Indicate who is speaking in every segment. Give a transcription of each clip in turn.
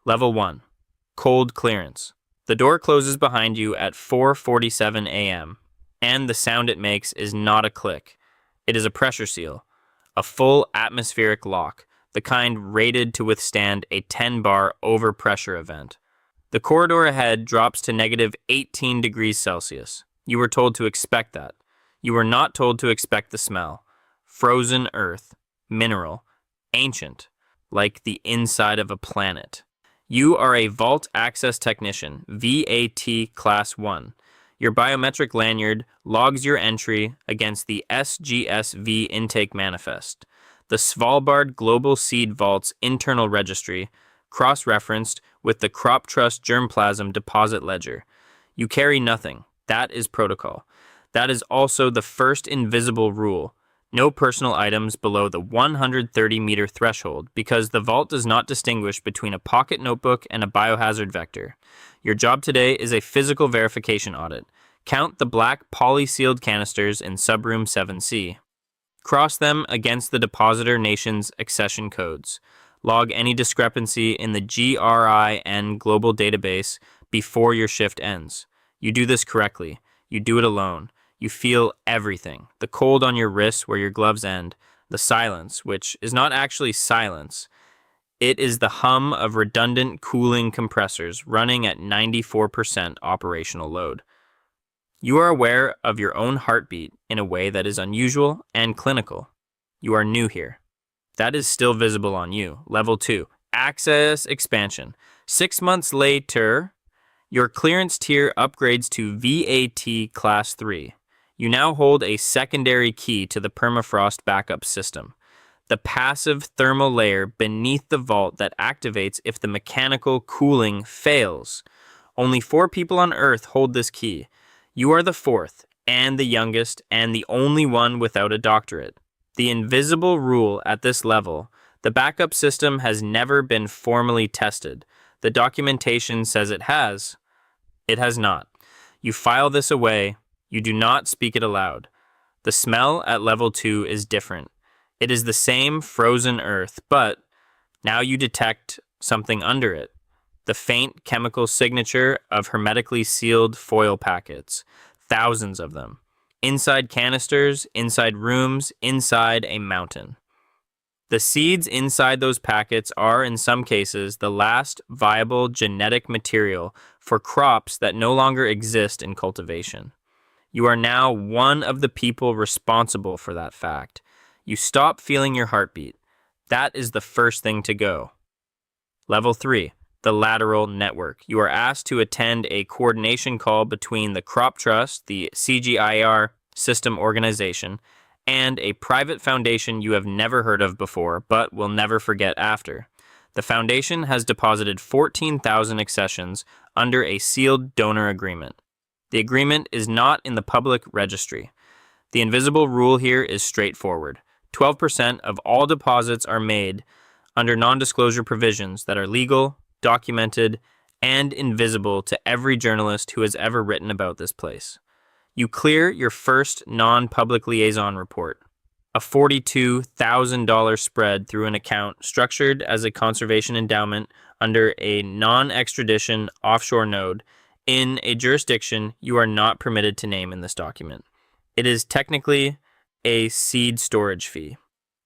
Speaker 1: Level 1. Cold clearance. The door closes behind you at 4:47 a.m., and the sound it makes is not a click. It is a pressure seal, a full atmospheric lock, the kind rated to withstand a 10-bar overpressure event. The corridor ahead drops to negative 18 degrees Celsius. You were told to expect that. You were not told to expect the smell. Frozen earth, mineral, ancient, like the inside of a planet. You are a Vault Access Technician, VAT Class 1. Your biometric lanyard logs your entry against the SGSV Intake Manifest, the Svalbard Global Seed Vault's internal registry, cross-referenced with the Crop Trust Germplasm Deposit Ledger. You carry nothing. That is protocol. That is also the first invisible rule. No personal items below the 130-meter threshold because the vault does not distinguish between a pocket notebook and a biohazard vector. Your job today is a physical verification audit. Count the black poly-sealed canisters in subroom 7C. Cross them against the depositor nation's accession codes. Log any discrepancy in the GRIN global database before your shift ends. You do this correctly. You do it alone. You feel everything. The cold on your wrists where your gloves end. The silence, which is not actually silence. It is the hum of redundant cooling compressors running at 94% operational load. You are aware of your own heartbeat in a way that is unusual and clinical. You are new here. That is still visible on you. Level 2. Access expansion. 6 months later, your clearance tier upgrades to VAT Class 3. You now hold a secondary key to the permafrost backup system, the passive thermal layer beneath the vault that activates if the mechanical cooling fails. Only 4 people on Earth hold this key. You are the 4th, and the youngest, and the only one without a doctorate. The invisible rule at this level: the backup system has never been formally tested. The documentation says it has. It has not. You file this away. You do not speak it aloud. The smell at level 2 is different. It is the same frozen earth, but now you detect something under it. The faint chemical signature of hermetically sealed foil packets. Thousands of them. Inside canisters, inside rooms, inside a mountain. The seeds inside those packets are, in some cases, the last viable genetic material for crops that no longer exist in cultivation. You are now one of the people responsible for that fact. You stop feeling your heartbeat. That is the first thing to go. Level 3. The lateral network. You are asked to attend a coordination call between the Crop Trust, the CGIAR system organization, and a private foundation you have never heard of before, but will never forget after. The foundation has deposited 14,000 accessions under a sealed donor agreement. The agreement is not in the public registry. The invisible rule here is straightforward. 12% of all deposits are made under non-disclosure provisions that are legal, documented, and invisible to every journalist who has ever written about this place. You clear your first non-public liaison report, a $42,000 spread through an account structured as a conservation endowment under a non-extradition offshore node in a jurisdiction you are not permitted to name in this document. It is technically a seed storage fee.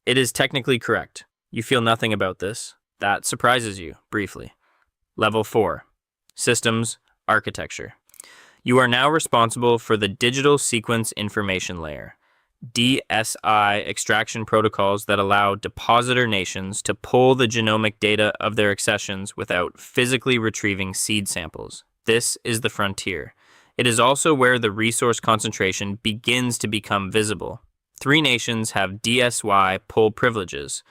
Speaker 1: It is technically correct. You feel nothing about this. That surprises you, briefly. Level 4. Systems Architecture. You are now responsible for the Digital Sequence Information Layer, DSI extraction protocols that allow depositor nations to pull the genomic data of their accessions without physically retrieving seed samples. This is the frontier. It is also where the resource concentration begins to become visible. 3 nations have DSY pull privileges.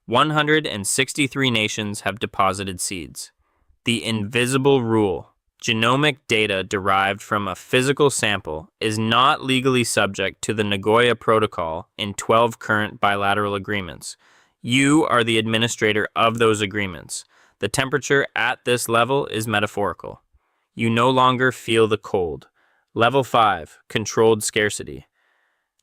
Speaker 1: 163 nations have deposited seeds. The invisible rule. Genomic data derived from a physical sample is not legally subject to the Nagoya Protocol in 12 current bilateral agreements. You are the administrator of those agreements. The temperature at this level is metaphorical. You no longer feel the cold. Level 5, Controlled Scarcity.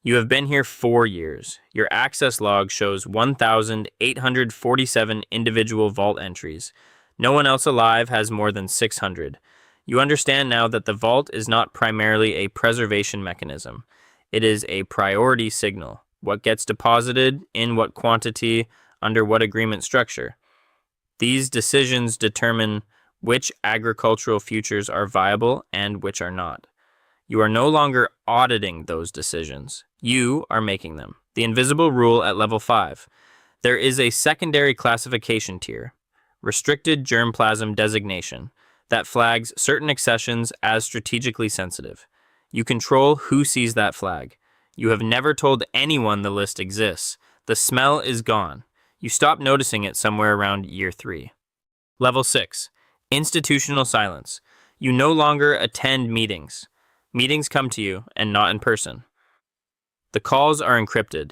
Speaker 1: You have been here 4 years. Your access log shows 1,847 individual vault entries. No one else alive has more than 600. You understand now that the vault is not primarily a preservation mechanism. It is a priority signal. What gets deposited, in what quantity, under what agreement structure. These decisions determine which agricultural futures are viable and which are not. You are no longer auditing those decisions. You are making them. The invisible rule at level 5. There is a secondary classification tier, restricted germplasm designation, that flags certain accessions as strategically sensitive. You control who sees that flag. You have never told anyone the list exists. The smell is gone. You stop noticing it somewhere around year 3. Level 6. Institutional silence. You no longer attend meetings. Meetings come to you, and not in person. The calls are encrypted.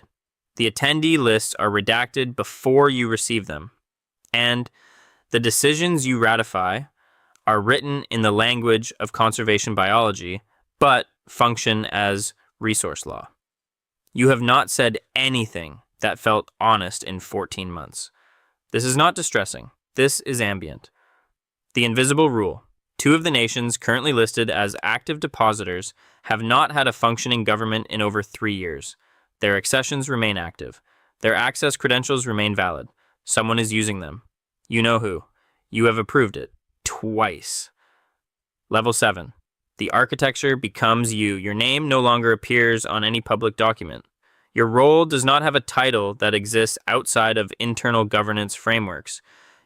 Speaker 1: The attendee lists are redacted before you receive them. And the decisions you ratify are written in the language of conservation biology, but function as resource law. You have not said anything that felt honest in 14 months. This is not distressing. This is ambient. The invisible rule. 2 of the nations currently listed as active depositors have not had a functioning government in over 3 years. Their accessions remain active. Their access credentials remain valid. Someone is using them. You know who. You have approved it. Twice. Level 7. The architecture becomes you. Your name no longer appears on any public document. Your role does not have a title that exists outside of internal governance frameworks.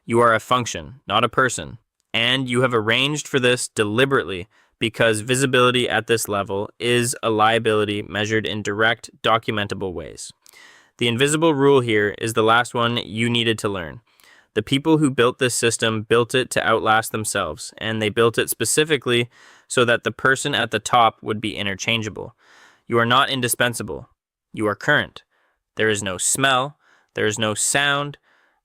Speaker 1: You are a function, not a person. And you have arranged for this deliberately because visibility at this level is a liability measured in direct, documentable ways. The invisible rule here is the last one you needed to learn. The people who built this system built it to outlast themselves, and they built it specifically so that the person at the top would be interchangeable. You are not indispensable. You are current. There is no smell. There is no sound.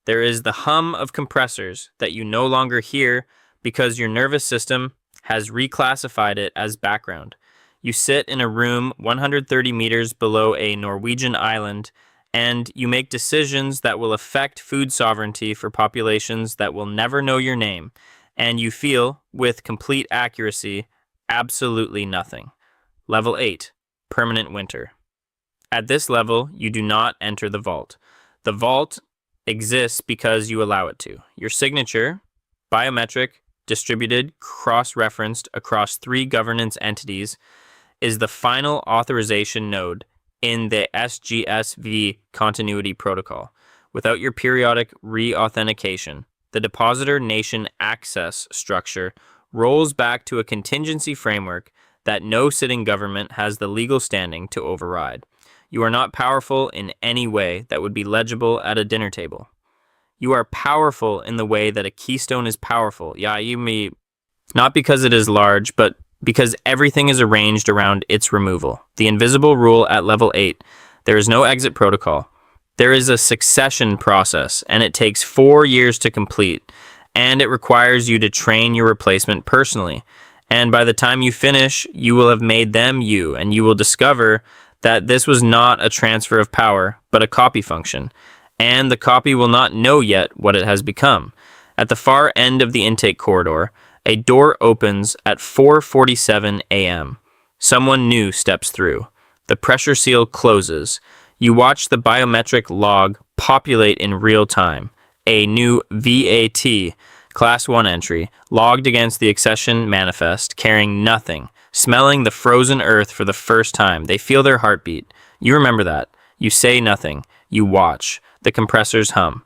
Speaker 1: There is the hum of compressors that you no longer hear because your nervous system has reclassified it as background. You sit in a room 130 meters below a Norwegian island, and you make decisions that will affect food sovereignty for populations that will never know your name, and you feel, with complete accuracy, absolutely nothing. Level 8. Permanent winter. At this level, you do not enter the vault. The vault exists because you allow it to. Your signature, biometric, distributed, cross-referenced across 3 governance entities, is the final authorization node in the SGSV continuity protocol. Without your periodic re-authentication, the depositor nation access structure rolls back to a contingency framework that no sitting government has the legal standing to override. You are not powerful in any way that would be legible at a dinner table. You are powerful in the way that a keystone is powerful. Not because it is large, but because everything is arranged around its removal. The invisible rule at level 8. There is no exit protocol. There is a succession process, and it takes 4 years to complete, and it requires you to train your replacement personally. And by the time you finish, you will have made them you, and you will discover that this was not a transfer of power, but a copy function. And the copy will not know yet what it has become. At the far end of the intake corridor, a door opens at 4:47 a.m. Someone new steps through. The pressure seal closes. You watch the biometric log populate in real time. A new VAT, Class 1 entry, logged against the accession manifest, carrying nothing, smelling the frozen earth for the first time. They feel their heartbeat. You remember that. You say nothing. You watch. The compressors hum.